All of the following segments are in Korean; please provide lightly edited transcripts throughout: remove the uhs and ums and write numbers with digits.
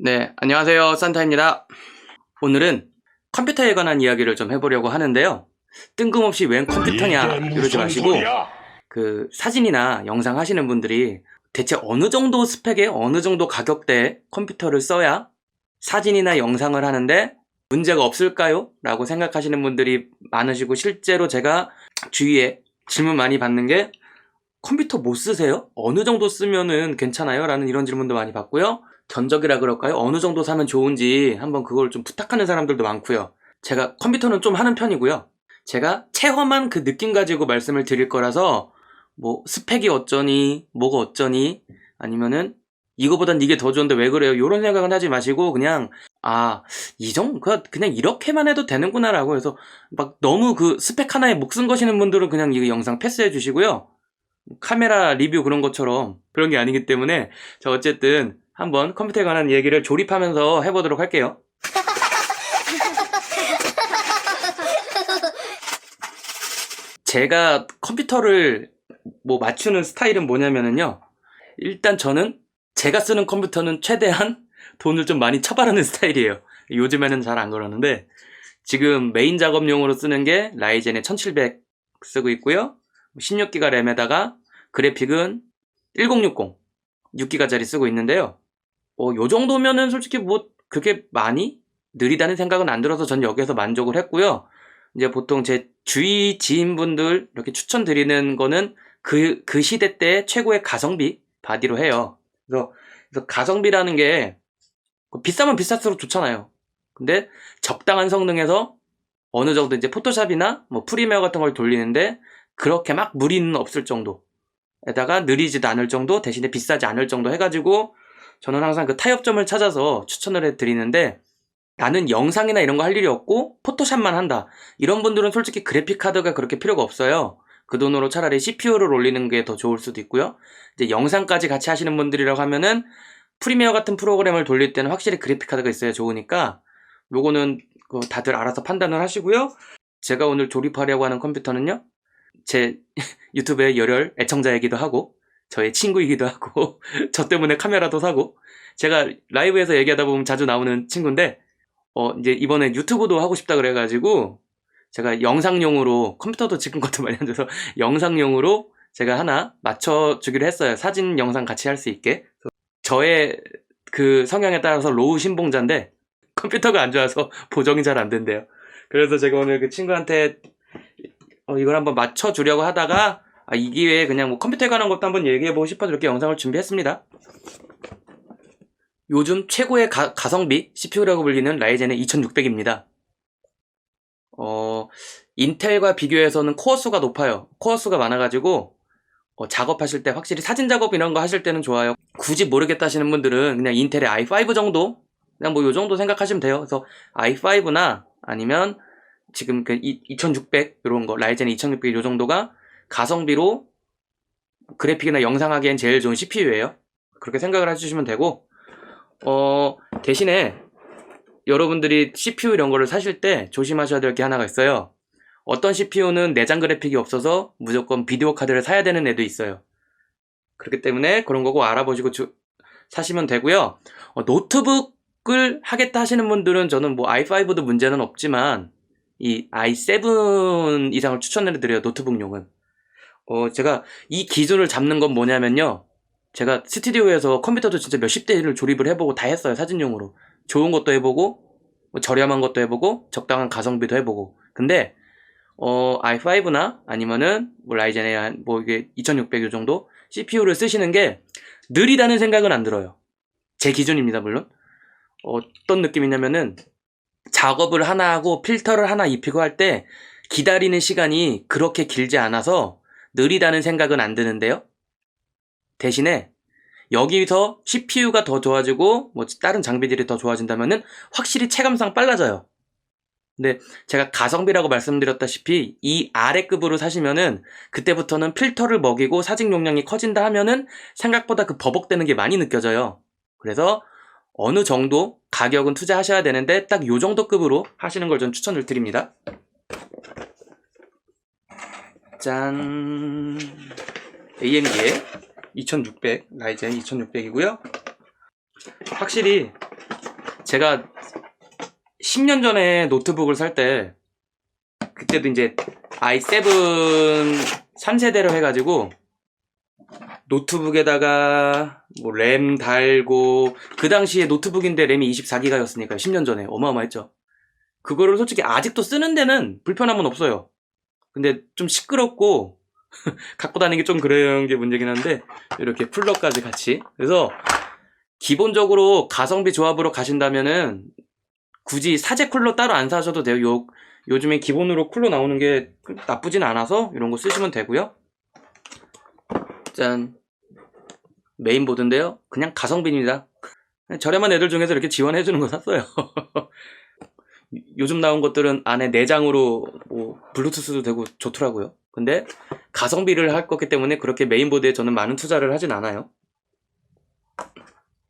네, 안녕하세요. 산타입니다. 오늘은 컴퓨터에 관한 이야기를 좀 해보려고 하는데요. 뜬금없이 웬 컴퓨터냐 이러지 마시고 그 사진이나 영상 하시는 분들이 대체 어느 정도 스펙에 어느 정도 가격대의 컴퓨터를 써야 사진이나 영상을 하는데 문제가 없을까요? 라고 생각하시는 분들이 많으시고, 실제로 제가 주위에 질문 많이 받는 게 컴퓨터 못 쓰세요? 어느 정도 쓰면은 괜찮아요? 라는 이런 질문도 많이 받고요. 견적이라 그럴까요? 어느 정도 사면 좋은지 한번 그걸 좀 부탁하는 사람들도 많고요. 제가 컴퓨터는 좀 하는 편이고요. 제가 체험한 그 느낌 가지고 말씀을 드릴 거라서 뭐 스펙이 어쩌니 뭐가 어쩌니 아니면은 이거보단 이게 더 좋은데 왜 그래요? 이런 생각은 하지 마시고 그냥 이 정도 그냥 이렇게만 해도 되는구나 라고 해서 막 너무 그 스펙 하나에 목숨 거시는 분들은 그냥 이거 영상 패스해 주시고요. 카메라 리뷰 그런 것처럼 그런 게 아니기 때문에 자, 어쨌든 한번 컴퓨터에 관한 얘기를 조립하면서 해보도록 할게요. 제가 컴퓨터를 뭐 맞추는 스타일은 뭐냐면요, 일단 저는 제가 쓰는 컴퓨터는 최대한 돈을 좀 많이 처바르는 스타일이에요. 요즘에는 잘 안 그러는데 지금 메인 작업용으로 쓰는 게 라이젠의 1700 쓰고 있고요. 16기가 램에다가 그래픽은 1060 6기가짜리 쓰고 있는데요. 요 정도면은 솔직히 뭐 그렇게 많이 느리다는 생각은 안 들어서 전 여기에서 만족을 했고요. 이제 보통 제 주위 지인분들 이렇게 추천드리는 거는 그 시대 때 최고의 가성비 바디로 해요. 그래서 가성비라는 게 비싸면 비쌀수록 좋잖아요. 근데 적당한 성능에서 어느 정도 이제 포토샵이나 뭐 프리미어 같은 걸 돌리는데 그렇게 막 무리는 없을 정도에다가 느리지도 않을 정도 대신에 비싸지 않을 정도 해가지고 저는 항상 그 타협점을 찾아서 추천을 해드리는데, 나는 영상이나 이런 거 할 일이 없고 포토샵만 한다 이런 분들은 솔직히 그래픽카드가 그렇게 필요가 없어요. 그 돈으로 차라리 CPU를 올리는 게 더 좋을 수도 있고요. 이제 영상까지 같이 하시는 분들이라고 하면은 프리미어 같은 프로그램을 돌릴 때는 확실히 그래픽카드가 있어야 좋으니까 요거는 다들 알아서 판단을 하시고요. 제가 오늘 조립하려고 하는 컴퓨터는요, 제 유튜브의 열혈 애청자이기도 하고 저의 친구이기도 하고 저 때문에 카메라도 사고 제가 라이브에서 얘기하다 보면 자주 나오는 친구인데 이제 이번에 유튜브도 하고 싶다 그래가지고 제가 영상용으로, 컴퓨터도 지금 것도 많이 안 돼서 영상용으로 제가 하나 맞춰주기로 했어요. 사진 영상 같이 할 수 있게. 저의 그 성향에 따라서 로우 신봉자인데 컴퓨터가 안 좋아서 보정이 잘 안 된대요. 그래서 제가 오늘 그 친구한테 이걸 한번 맞춰주려고 하다가 이 기회에 그냥 뭐 컴퓨터에 관한 것도 한번 얘기해보고 싶어서 이렇게 영상을 준비했습니다. 요즘 최고의 가성비 CPU라고 불리는 라이젠의 2600입니다. 인텔과 비교해서는 코어 수가 높아요. 코어 수가 많아가지고 작업하실 때 확실히 사진 작업 이런 거 하실 때는 좋아요. 굳이 모르겠다 하시는 분들은 그냥 인텔의 i5 정도? 그냥 뭐 요 정도 생각하시면 돼요. 그래서 i5나 아니면 지금 그 2600 이런 거, 라이젠 2600 요 정도가 가성비로 그래픽이나 영상 하기엔 제일 좋은 CPU예요. 그렇게 생각을 해주시면 되고, 대신에 여러분들이 CPU 이런 거를 사실 때 조심하셔야 될 게 하나가 있어요. 어떤 CPU는 내장 그래픽이 없어서 무조건 비디오 카드를 사야 되는 애도 있어요. 그렇기 때문에 그런 거고 알아보시고 사시면 되고요. 노트북을 하겠다 하시는 분들은 저는 뭐 i5도 문제는 없지만 이 i7 이상을 추천을 드려요. 노트북용은. 제가 이 기준을 잡는 건 뭐냐면요, 제가 스튜디오에서 컴퓨터도 진짜 몇십 대를 조립을 해보고 다 했어요. 사진용으로 좋은 것도 해보고 뭐 저렴한 것도 해보고 적당한 가성비도 해보고. 근데 i5나 아니면은 뭐 라이젠의 한 뭐 이게 2600 요 정도 CPU를 쓰시는 게 느리다는 생각은 안 들어요. 제 기준입니다. 물론 어떤 느낌이냐면은 작업을 하나 하고 필터를 하나 입히고 할 때 기다리는 시간이 그렇게 길지 않아서 느리다는 생각은 안 드는데요, 대신에 여기서 CPU가 더 좋아지고 뭐 다른 장비들이 더 좋아진다면은 확실히 체감상 빨라져요. 근데 제가 가성비라고 말씀드렸다시피 이 아래급으로 사시면은 그때부터는 필터를 먹이고 사진 용량이 커진다 하면은 생각보다 그 버벅대는 게 많이 느껴져요. 그래서 어느 정도 가격은 투자하셔야 되는데 딱 요 정도 급으로 하시는 걸 전 추천을 드립니다. 짠! AMD의 2600, 라이젠 2600이고요. 확실히 제가 10년 전에 노트북을 살 때 그때도 이제 i7 3세대로 해가지고 노트북에다가 뭐 램 달고, 그 당시에 노트북인데 램이 24기가였으니까 10년 전에 어마어마했죠. 그거를 솔직히 아직도 쓰는 데는 불편함은 없어요. 근데 좀 시끄럽고 갖고 다니기 좀 그런 게 문제긴 한데, 이렇게 쿨러까지 같이. 그래서 기본적으로 가성비 조합으로 가신다면은 굳이 사제 쿨러 따로 안 사셔도 돼요. 요즘에 기본으로 쿨러 나오는 게 나쁘진 않아서 이런 거 쓰시면 되고요. 짠. 메인보드인데요. 그냥 가성비입니다. 저렴한 애들 중에서 이렇게 지원해주는 거 샀어요. 요즘 나온 것들은 안에 내장으로 뭐 블루투스도 되고 좋더라고요. 근데 가성비를 할 거기 때문에 그렇게 메인보드에 저는 많은 투자를 하진 않아요.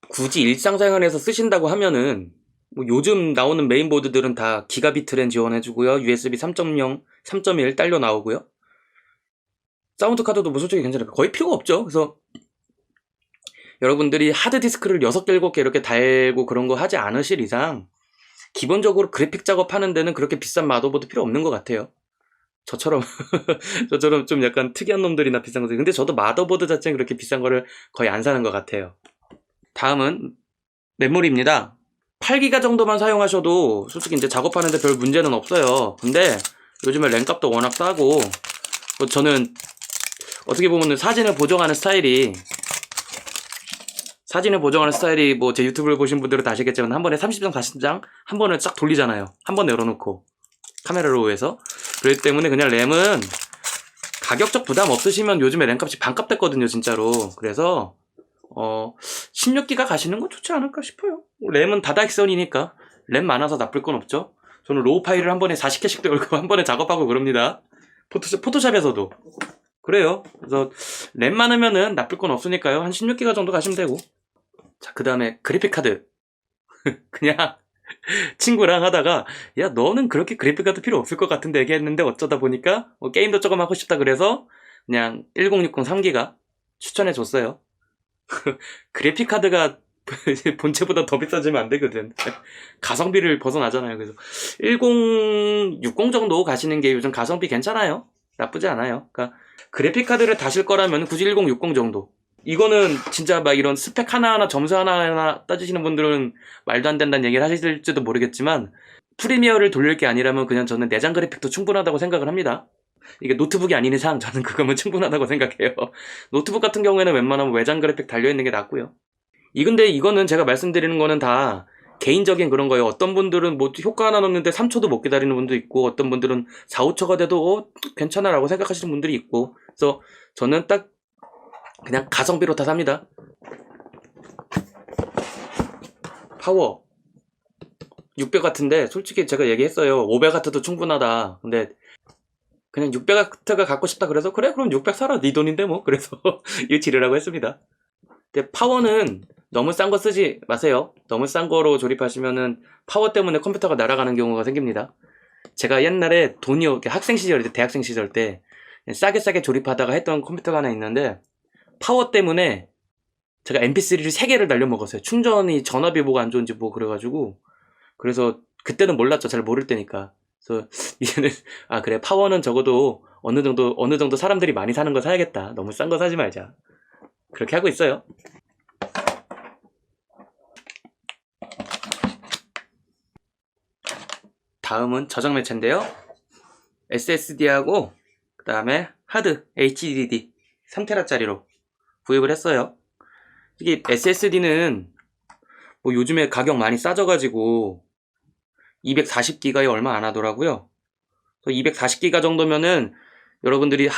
굳이 일상생활에서 쓰신다고 하면은 뭐 요즘 나오는 메인보드들은 다 기가비트 랜 지원해주고요. USB 3.0, 3.1 딸려 나오고요. 사운드 카드도 뭐 솔직히 괜찮아요. 거의 필요가 없죠. 그래서 여러분들이 하드디스크를 6개, 7개 이렇게 달고 그런 거 하지 않으실 이상 기본적으로 그래픽 작업하는 데는 그렇게 비싼 마더보드 필요 없는 것 같아요. 저처럼 좀 약간 특이한 놈들이나 비싼 것들. 근데 저도 마더보드 자체는 그렇게 비싼 거를 거의 안 사는 것 같아요. 다음은 메모리입니다. 8기가 정도만 사용하셔도 솔직히 이제 작업하는데 별 문제는 없어요. 근데 요즘에 램값도 워낙 싸고, 저는 어떻게 보면 사진을 보정하는 스타일이 뭐 제 유튜브를 보신 분들은 다 아시겠지만 한 번에 30장 40장 한 번에 쫙 돌리잖아요. 한 번에 열어놓고 카메라로 해서. 그렇기 때문에 그냥 램은 가격적 부담 없으시면 요즘에 램값이 반값 됐거든요, 진짜로. 그래서 16기가 가시는 건 좋지 않을까 싶어요. 램은 다다익선이니까 램 많아서 나쁠 건 없죠. 저는 로우 파일을 한 번에 40개씩 들고 한 번에 작업하고 그럽니다. 포토샵에서도 그래요. 그래서 램 많으면은 나쁠 건 없으니까요. 한 16기가 정도 가시면 되고. 자, 그 다음에 그래픽카드. 그냥 친구랑 하다가, 야, 너는 그렇게 그래픽카드 필요 없을 것 같은데 얘기했는데 어쩌다 보니까 뭐 게임도 조금 하고 싶다 그래서 그냥 1060 3기가 추천해줬어요. 그래픽카드가 본체보다 더 비싸지면 안 되거든. 가성비를 벗어나잖아요. 그래서 1060 정도 가시는 게 요즘 가성비 괜찮아요. 나쁘지 않아요. 그러니까 그래픽카드를 다실 거라면 굳이 1060 정도. 이거는 진짜 막 이런 스펙 하나하나 점수 하나하나 따지시는 분들은 말도 안 된다는 얘기를 하실지도 모르겠지만, 프리미어를 돌릴 게 아니라면 그냥 저는 내장 그래픽도 충분하다고 생각을 합니다. 이게 노트북이 아닌 이상 저는 그거면 충분하다고 생각해요. 노트북 같은 경우에는 웬만하면 외장 그래픽 달려있는 게 낫고요. 근데 이거는 제가 말씀드리는 거는 다 개인적인 그런 거예요. 어떤 분들은 뭐 효과 하나 넣는데 3초도 못 기다리는 분도 있고, 어떤 분들은 4, 5초가 돼도 괜찮아 라고 생각하시는 분들이 있고, 그래서 저는 딱 그냥 가성비로 다 삽니다. 파워 600 같은데 솔직히 제가 얘기했어요. 500 와트도 충분하다. 근데 그냥 600 와트가 갖고 싶다 그래서 그래 그럼 600 사라, 네 돈인데 뭐. 그래서 이거 지르라고 했습니다. 근데 파워는 너무 싼 거 쓰지 마세요. 너무 싼 거로 조립하시면은 파워 때문에 컴퓨터가 날아가는 경우가 생깁니다. 제가 옛날에 학생 시절 때, 대학생 시절 때 싸게 조립하다가 했던 컴퓨터가 하나 있는데, 파워 때문에 제가 mp3를 3개를 날려먹었어요. 충전이 전압이 뭐가 안 좋은지 뭐 그래가지고. 그래서 그때는 몰랐죠. 잘 모를 때니까. 그래서 이제는 그래, 파워는 적어도 어느 정도 사람들이 많이 사는 거 사야겠다. 너무 싼 거 사지 말자. 그렇게 하고 있어요. 다음은 저장 매체인데요. SSD하고 그 다음에 하드 HDD 3TB짜리로 구입을 했어요. 이게 SSD는 뭐 요즘에 가격 많이 싸져가지고 240기가에 얼마 안 하더라고요. 240기가 정도면은 여러분들이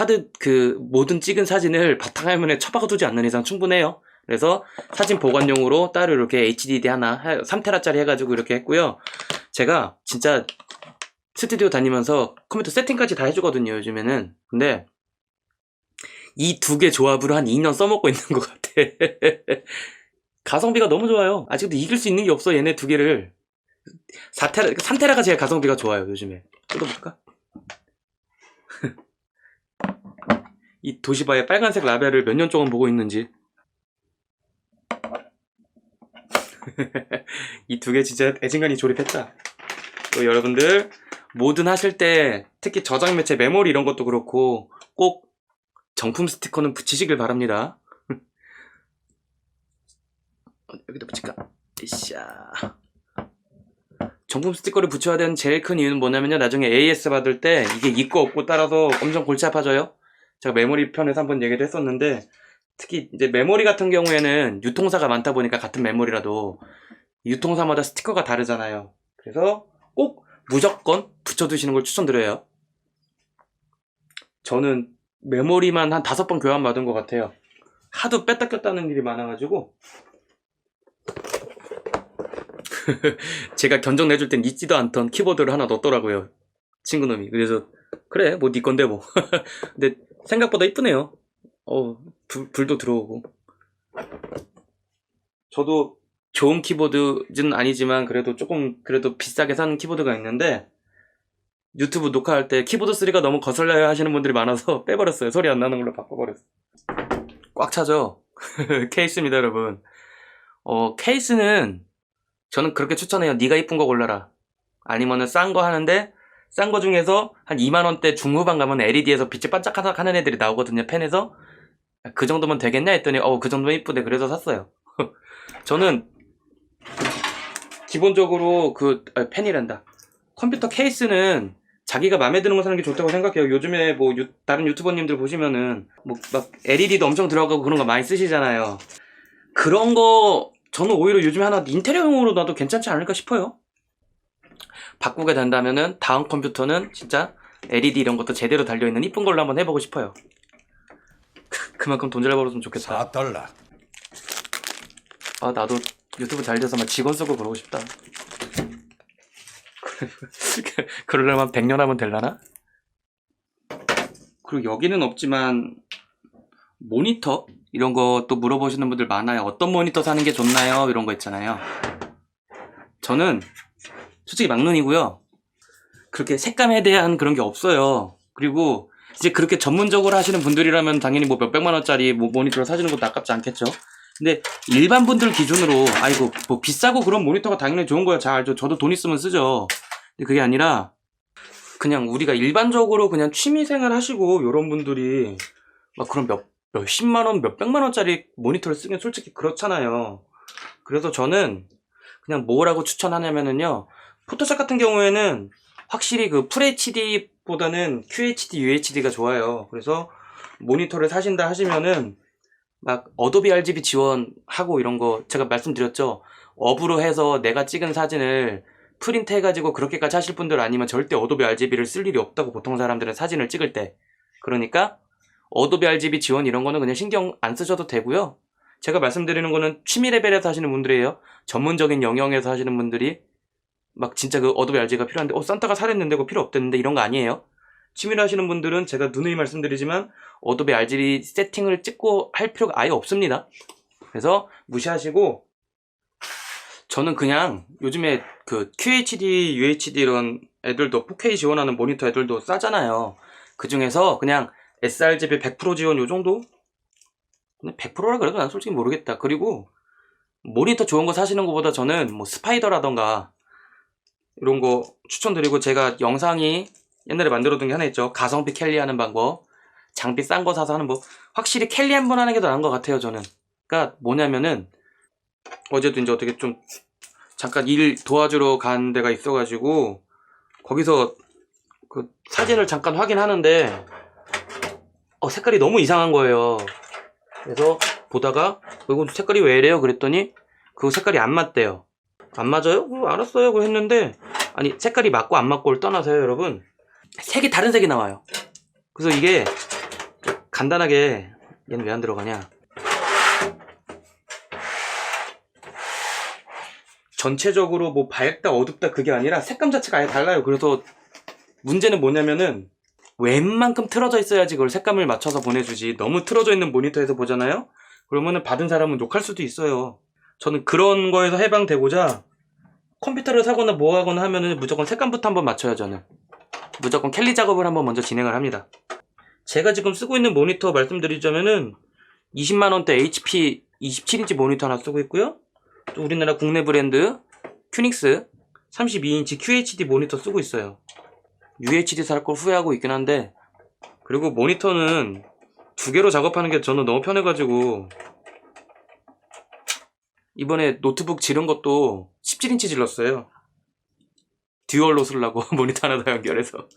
모든 찍은 사진을 바탕화면에 처박아두지 않는 이상 충분해요. 그래서 사진 보관용으로 따로 이렇게 HDD 하나 3TB짜리 해가지고 이렇게 했고요. 제가 진짜 스튜디오 다니면서 컴퓨터 세팅까지 다 해주거든요, 요즘에는. 근데 이 두 개 조합으로 한 2년 써먹고 있는 것 같아. 가성비가 너무 좋아요. 아직도 이길 수 있는 게 없어, 얘네 두 개를. 3테라가 제일 가성비가 좋아요, 요즘에. 뜯어볼까? 이 도시바의 빨간색 라벨을 몇 년 동안 보고 있는지. 이 두 개 진짜 애진간히 조립했다. 또 여러분들 뭐든 하실 때 특히 저장 매체 메모리 이런 것도 그렇고 꼭 정품 스티커는 붙이시길 바랍니다. 여기다 붙일까? 이샤. 정품 스티커를 붙여야 되는 제일 큰 이유는 뭐냐면요, 나중에 AS 받을 때 이게 있고 없고 따라서 엄청 골치 아파져요. 제가 메모리 편에서 한번 얘기도 했었는데, 특히 이제 메모리 같은 경우에는 유통사가 많다 보니까 같은 메모리라도 유통사마다 스티커가 다르잖아요. 그래서 꼭 무조건 붙여두시는 걸 추천드려요. 저는 메모리만 한 5번 교환 받은 것 같아요. 하도 뺐다 꼈다 하는 일이 많아가지고. 제가 견적 내줄 땐 있지도 않던 키보드를 하나 넣었더라고요, 친구놈이. 그래서 그래 뭐 네 건데 뭐. 근데 생각보다 이쁘네요. 불도 들어오고. 저도 좋은 키보드는 아니지만 그래도 조금 그래도 비싸게 산 키보드가 있는데, 유튜브 녹화할 때 키보드 소리가 너무 거슬려요 하시는 분들이 많아서 빼버렸어요. 소리 안 나는 걸로 바꿔버렸어요. 꽉 차죠. 케이스입니다 여러분. 케이스는 저는 그렇게 추천해요. 네가 이쁜 거 골라라. 아니면은 싼 거 하는데, 싼 거 중에서 한 2만원대 중후반 가면 LED에서 빛이 반짝하는 애들이 나오거든요, 펜에서. 그 정도면 되겠냐 했더니 그 정도면 이쁘대. 그래서 샀어요. 저는 기본적으로 펜이란다, 컴퓨터 케이스는 자기가 마음에 드는 거 사는 게 좋다고 생각해요. 요즘에 뭐 다른 유튜버님들 보시면은 뭐 막 LED도 엄청 들어가고 그런 거 많이 쓰시잖아요. 그런 거 저는 오히려 요즘에 하나 인테리어용으로 놔도 괜찮지 않을까 싶어요. 바꾸게 된다면은 다음 컴퓨터는 진짜 LED 이런 것도 제대로 달려있는 이쁜 걸로 한번 해보고 싶어요. 그만큼 돈 잘 벌었으면 좋겠다. $4. 나도 유튜브 잘 돼서 막 직원 쓰고 그러고 싶다. 그러려면 100년 하면 될라나? 그리고 여기는 없지만 모니터 이런 거 또 물어보시는 분들 많아요. 어떤 모니터 사는 게 좋나요? 이런 거 있잖아요. 저는 솔직히 막론이고요, 그렇게 색감에 대한 그런 게 없어요. 그리고 이제 그렇게 전문적으로 하시는 분들이라면 당연히 뭐 몇백만 원짜리 모니터를 사주는 것도 아깝지 않겠죠. 근데 일반 분들 기준으로 아이고 뭐 비싸고 그런 모니터가 당연히 좋은 거야, 잘 알죠. 저도 돈 있으면 쓰죠. 근데 그게 아니라 그냥 우리가 일반적으로 그냥 취미생활 하시고 요런 분들이 막 그런 몇십만 원, 몇백만 원짜리 모니터를 쓰긴 솔직히 그렇잖아요. 그래서 저는 그냥 뭐라고 추천하냐면은요, 포토샵 같은 경우에는 확실히 그 FHD보다는 QHD, UHD가 좋아요. 그래서 모니터를 사신다 하시면은 막 어도비 RGB 지원하고 이런 거 제가 말씀드렸죠. 업으로 해서 내가 찍은 사진을 프린트 해가지고 그렇게까지 하실 분들 아니면 절대 어도비 RGB를 쓸 일이 없다고, 보통 사람들은 사진을 찍을 때. 그러니까 어도비 RGB 지원 이런 거는 그냥 신경 안 쓰셔도 되고요. 제가 말씀드리는 거는 취미 레벨에서 하시는 분들이에요. 전문적인 영역에서 하시는 분들이 막 진짜 그 어도비 RGB가 필요한데 산타가 사랬는데 그거 필요 없댔는데 이런 거 아니에요. 취미로 하시는 분들은 제가 누누이 말씀드리지만 어도비 RGB 세팅을 찍고 할 필요가 아예 없습니다. 그래서 무시하시고, 저는 그냥 요즘에 그 QHD, UHD 이런 애들도 4K 지원하는 모니터 애들도 싸잖아요. 그 중에서 그냥 sRGB 100% 지원 요 정도? 근데 100%라 그래도 난 솔직히 모르겠다. 그리고 모니터 좋은 거 사시는 것보다 저는 뭐 스파이더라던가 이런 거 추천드리고, 제가 영상이 옛날에 만들어둔 게 하나 있죠. 가성비 캘리 하는 방법. 장비 싼 거 사서 하는 법. 확실히 캘리 한 번 하는 게 더 나은 것 같아요, 저는. 그러니까 뭐냐면은 어제도 이제 어떻게 좀 잠깐 일 도와주러 간 데가 있어가지고 거기서 그 사진을 잠깐 확인하는데 색깔이 너무 이상한 거예요. 그래서 보다가 이거 색깔이 왜 이래요? 그랬더니 그 색깔이 안 맞대요. 안 맞아요? 알았어요. 그 했는데 아니 색깔이 맞고 안 맞고를 떠나서요, 여러분, 색이 다른 색이 나와요. 그래서 이게 간단하게, 얘는 왜 안 들어가냐, 전체적으로 뭐 밝다 어둡다 그게 아니라 색감 자체가 아예 달라요. 그래서 문제는 뭐냐면은 웬만큼 틀어져 있어야지 그걸 색감을 맞춰서 보내주지, 너무 틀어져 있는 모니터에서 보잖아요. 그러면은 받은 사람은 욕할 수도 있어요. 저는 그런 거에서 해방되고자 컴퓨터를 사거나 뭐 하거나 하면은 무조건 색감부터 한번 맞춰요. 저는 무조건 캘리 작업을 한번 먼저 진행을 합니다. 제가 지금 쓰고 있는 모니터 말씀드리자면은 20만원대 HP 27인치 모니터 하나 쓰고 있고요. 또 우리나라 국내 브랜드 큐닉스 32인치 QHD 모니터 쓰고 있어요. UHD 살 걸 후회하고 있긴 한데, 그리고 모니터는 두 개로 작업하는 게 저는 너무 편해가지고 이번에 노트북 지른 것도 17인치 질렀어요. 듀얼로 쓰려고 모니터 하나 더 연결해서.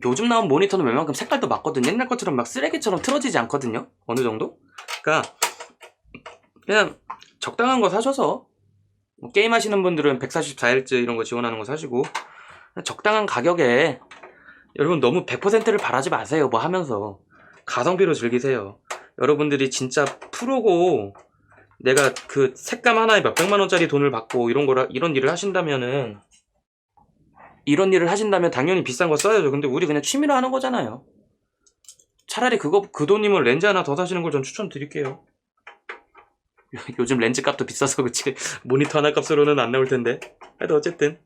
요즘 나온 모니터는 웬만큼 색깔도 맞거든요. 옛날 것처럼 막 쓰레기처럼 틀어지지 않거든요. 어느 정도? 그러니까 그냥 적당한 거 사셔서, 뭐 게임 하시는 분들은 144Hz 이런 거 지원하는 거 사시고, 적당한 가격에, 여러분 너무 100%를 바라지 마세요. 뭐 하면서 가성비로 즐기세요. 여러분들이 진짜 프로고 내가 그 색감 하나에 몇백만 원짜리 돈을 받고 이런 일을 하신다면 당연히 비싼 거 써야죠. 근데 우리 그냥 취미로 하는 거잖아요. 차라리 그 돈이면 렌즈 하나 더 사시는 걸 전 추천드릴게요. 요즘 렌즈 값도 비싸서 그치 모니터 하나 값으로는 안 나올 텐데. 하여튼 어쨌든,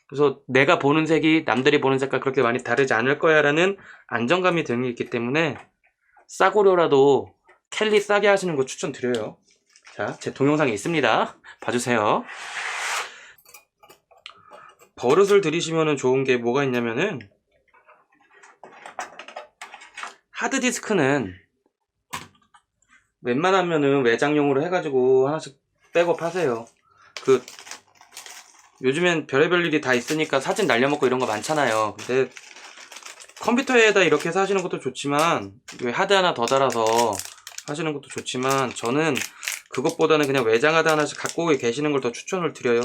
그래서 내가 보는 색이 남들이 보는 색깔 그렇게 많이 다르지 않을 거야 라는 안정감이 드는 게 있기 때문에 싸구려라도 캘리 싸게 하시는 거 추천드려요. 자, 제 동영상에 있습니다. 봐주세요. 버릇을 들이시면 좋은 게 뭐가 있냐면은, 하드디스크는 웬만하면은 외장용으로 해가지고 하나씩 백업하세요. 요즘엔 별의별 일이 다 있으니까 사진 날려먹고 이런 거 많잖아요. 근데 컴퓨터에다 이렇게 해서 하시는 것도 좋지만, 하드 하나 더 달아서 하시는 것도 좋지만, 저는 그것보다는 그냥 외장 하드 하나씩 갖고 계시는 걸 더 추천을 드려요.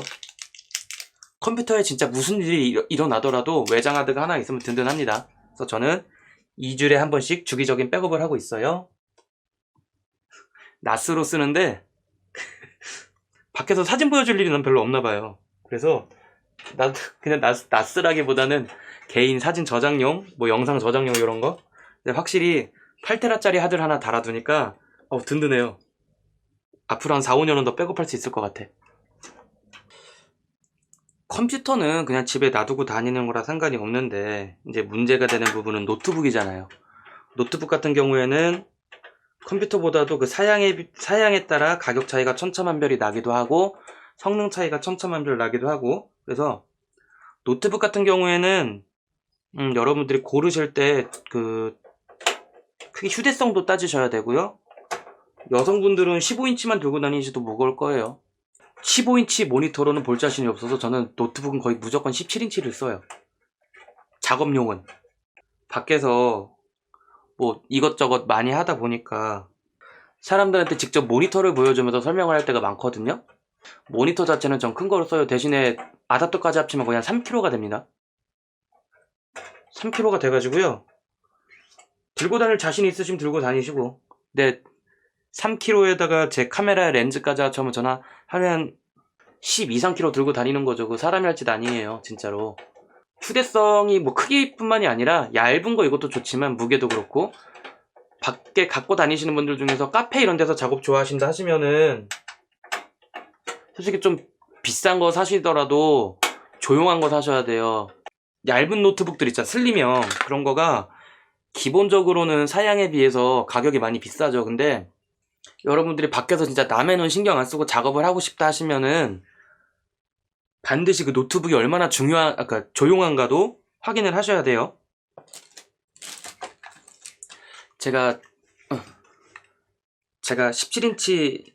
컴퓨터에 진짜 무슨 일이 일어나더라도 외장 하드가 하나 있으면 든든합니다. 그래서 저는 2주일에 한 번씩 주기적인 백업을 하고 있어요. 나스로 쓰는데 밖에서 사진 보여줄 일이 난 별로 없나 봐요. 그래서 그냥 나스라기보다는 개인 사진 저장용, 뭐 영상 저장용 이런 거. 근데 확실히 8테라짜리 하드를 하나 달아두니까 든든해요. 앞으로 한 4, 5년은 더 백업할 수 있을 것 같아. 컴퓨터는 그냥 집에 놔두고 다니는 거라 상관이 없는데, 이제 문제가 되는 부분은 노트북이잖아요. 노트북 같은 경우에는 컴퓨터보다도 그 사양에 따라 가격 차이가 천차만별이 나기도 하고 성능 차이가 천차만별 나기도 하고, 그래서 노트북 같은 경우에는 여러분들이 고르실 때 크게 휴대성도 따지셔야 되고요. 여성분들은 15인치만 들고 다니셔도 무거울 거예요. 15인치 모니터로는 볼 자신이 없어서 저는 노트북은 거의 무조건 17인치를 써요. 작업용은. 밖에서 뭐 이것저것 많이 하다 보니까 사람들한테 직접 모니터를 보여주면서 설명을 할 때가 많거든요. 모니터 자체는 전 큰 거로 써요. 대신에 아답터까지 합치면 거의 한 3kg가 됩니다. 3kg가 돼가지고요. 들고 다닐 자신 있으시면 들고 다니시고, 근데 3kg에다가 제 카메라 렌즈까지 합치면 저는 하루에 한 10 이상 kg 들고 다니는 거죠. 그 사람이 할 짓 아니에요, 진짜로. 휴대성이 뭐 크기뿐만이 아니라 얇은 거 이것도 좋지만 무게도 그렇고, 밖에 갖고 다니시는 분들 중에서 카페 이런 데서 작업 좋아하신다 하시면은 솔직히 좀 비싼 거 사시더라도 조용한 거 사셔야 돼요. 얇은 노트북들 있잖아, 슬림형. 그런 거가 기본적으로는 사양에 비해서 가격이 많이 비싸죠. 근데 여러분들이 밖에서 진짜 남의 눈 신경 안 쓰고 작업을 하고 싶다 하시면은 반드시 그 노트북이 얼마나 조용한가도 확인을 하셔야 돼요. 제가 17인치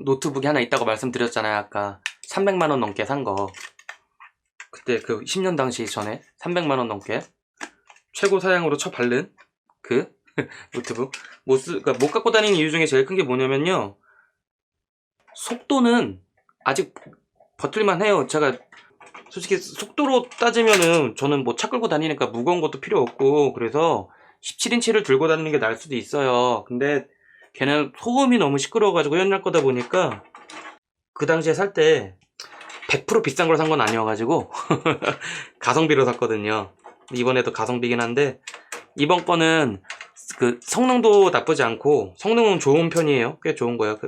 노트북이 하나 있다고 말씀드렸잖아요. 아까 300만원 넘게 산 거. 그때 10년 당시 전에 300만원 넘게 최고 사양으로 처바른 그 노트북 못 갖고 다니는 이유 중에 제일 큰 게 뭐냐면요, 속도는 아직 버틸만 해요. 제가 솔직히 속도로 따지면은 저는 뭐 차 끌고 다니니까 무거운 것도 필요 없고, 그래서 17인치를 들고 다니는 게 나을 수도 있어요. 근데 걔는 소음이 너무 시끄러워가지고 옛날 거다 보니까 그 당시에 살 때 100% 비싼 걸 산 건 아니어가지고 가성비로 샀거든요. 이번에도 가성비긴 한데, 이번 거는 성능도 나쁘지 않고 성능은 좋은 편이에요. 꽤 좋은 거예요.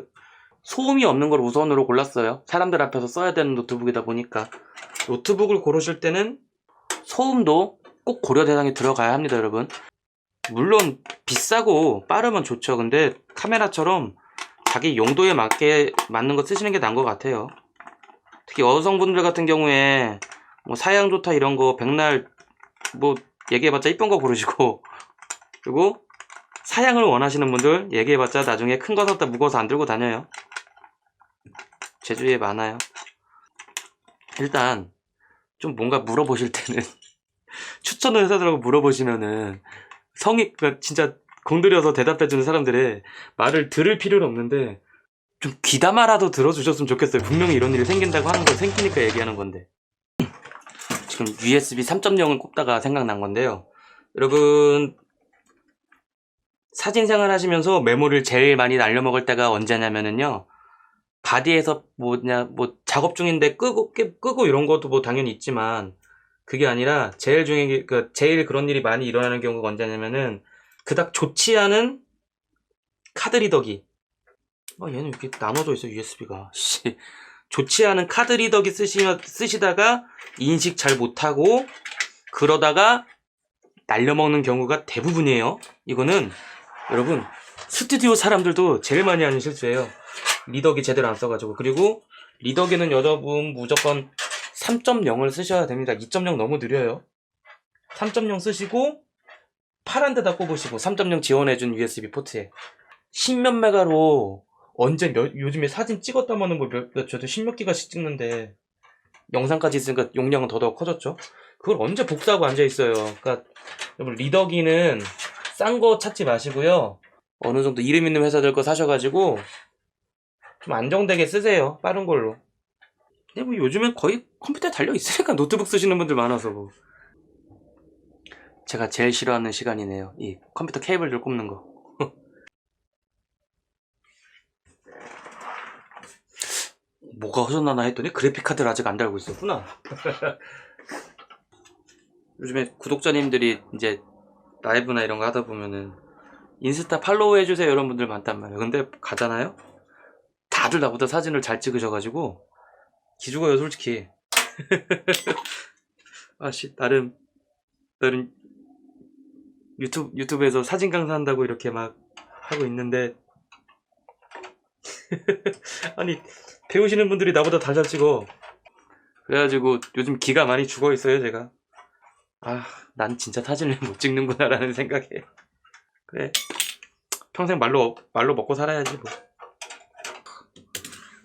소음이 없는 걸 우선으로 골랐어요. 사람들 앞에서 써야 되는 노트북이다 보니까. 노트북을 고르실 때는 소음도 꼭 고려 대상에 들어가야 합니다, 여러분. 물론 비싸고 빠르면 좋죠. 근데 카메라처럼 자기 용도에 맞는 거 쓰시는 게 나은 것 같아요. 특히 여성분들 같은 경우에 뭐 사양 좋다 이런 거 백날 뭐 얘기해봤자 이쁜 거 고르시고, 그리고 사양을 원하시는 분들 얘기해봤자 나중에 큰 거 샀다 무거워서 안 들고 다녀요. 제 주위에 많아요. 일단 좀 뭔가 물어보실 때는 추천을 회사들하고 물어보시면은 성의, 그러니까 진짜 공들여서 대답해주는 사람들의 말을 들을 필요는 없는데 좀 귀담아라도 들어주셨으면 좋겠어요. 분명히 이런 일이 생긴다고 하는 건 생기니까 얘기하는 건데. 지금 USB 3.0을 꼽다가 생각난 건데요. 여러분, 사진 생활 하시면서 메모리를 제일 많이 날려먹을 때가 언제냐면은요, 바디에서 뭐 작업 중인데 끄고 이런 것도 뭐 당연히 있지만, 그게 아니라 제일 그런 일이 많이 일어나는 경우가 언제냐면은 그닥 좋지 않은 카드 리더기. 얘는 이렇게 나눠져 있어, USB가. 좋지 않은 카드 리더기 쓰시다가 인식 잘 못하고 그러다가 날려먹는 경우가 대부분이에요. 이거는 여러분 스튜디오 사람들도 제일 많이 하는 실수예요. 리더기 제대로 안 써가지고. 그리고 리더기는 여러분 무조건 3.0을 쓰셔야 됩니다. 2.0 너무 느려요. 3.0 쓰시고 파란 데다 꼽으시고 3.0 지원해준 USB 포트에 10몇 메가로 요즘에 사진 찍었다마는 저도 10몇 기가씩 찍는데 영상까지 있으니까 용량은 더더욱 커졌죠. 그걸 언제 복사하고 앉아있어요. 그러니까 여러분 리더기는 싼 거 찾지 마시고요. 어느 정도 이름 있는 회사들 거 사셔가지고 좀 안정되게 쓰세요. 빠른 걸로. 근데 뭐 요즘엔 거의 컴퓨터에 달려있으니까 노트북 쓰시는 분들 많아서 뭐. 제가 제일 싫어하는 시간이네요. 이 컴퓨터 케이블들 꼽는 거. 뭐가 허전하나 했더니 그래픽카드를 아직 안 달고 있었구나. 요즘에 구독자님들이 이제 라이브나 이런 거 하다 보면은 인스타 팔로우 해주세요 이런 분들 많단 말이에요. 근데 가잖아요? 다들 나보다 사진을 잘 찍으셔가지고 기죽어요 솔직히. 나름 유튜브에서 사진 강사한다고 이렇게 막 하고 있는데 아니 배우시는 분들이 나보다 다 잘 찍어. 그래가지고 요즘 기가 많이 죽어 있어요 제가. 난 진짜 사진을 못 찍는구나 라는 생각에. 그래 평생 말로 먹고 살아야지 뭐.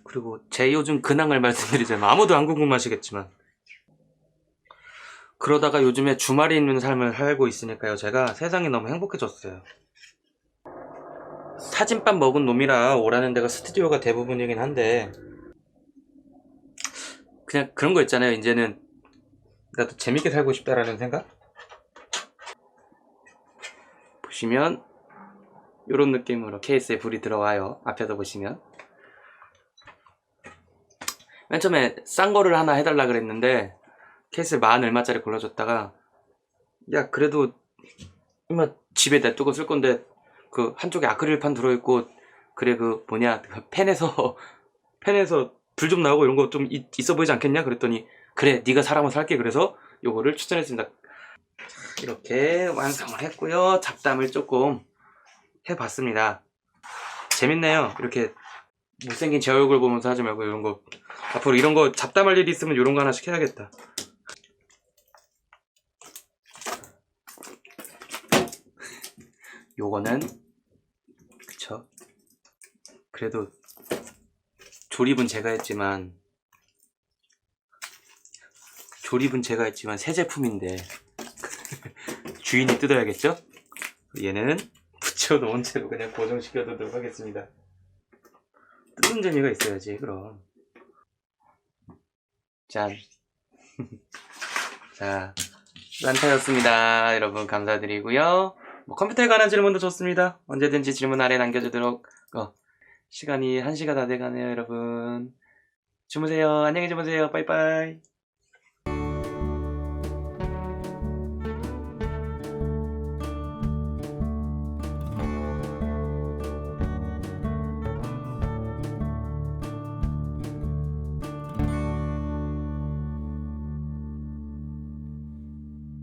그리고 제 요즘 근황을 말씀드리자면 아무도 안 궁금하시겠지만, 그러다가 요즘에 주말에 있는 삶을 살고 있으니까요 제가 세상이 너무 행복해졌어요. 사진밥 먹은 놈이라 오라는 데가 스튜디오가 대부분이긴 한데 그냥 그런 거 있잖아요. 이제는 나도 재밌게 살고 싶다라는 생각? 보시면 요런 느낌으로 케이스에 불이 들어와요. 앞에서 보시면 맨 처음에 싼 거를 하나 해달라 그랬는데 케이스를 40 얼마짜리 골라줬다가 야 그래도 이마 집에 냅두고 쓸 건데 그 한쪽에 아크릴판 들어있고 그래 펜에서 불 좀 나오고 이런 거 좀 있어 보이지 않겠냐 그랬더니 그래 네가 사라면 살게. 그래서 요거를 추천했습니다. 이렇게 완성을 했고요. 잡담을 조금 해봤습니다. 재밌네요. 이렇게 못생긴 제 얼굴 보면서 하지 말고 이런 거 앞으로 이런 거 잡담할 일이 있으면 이런 거 하나씩 해야겠다. 요거는 그쵸. 그래도 조립은 제가 했지만 새 제품인데 주인이 뜯어야겠죠? 얘는 붙여놓은 채로 그냥 고정시켜두도록 하겠습니다. 뜯는 재미가 있어야지 그럼. 짠. 자, 산타였습니다. 여러분 감사드리고요. 컴퓨터에 관한 질문도 좋습니다. 언제든지 질문 아래 남겨주도록. 시간이 1시가 다 돼가네요 여러분. 주무세요. 안녕히 주무세요. 빠이빠이.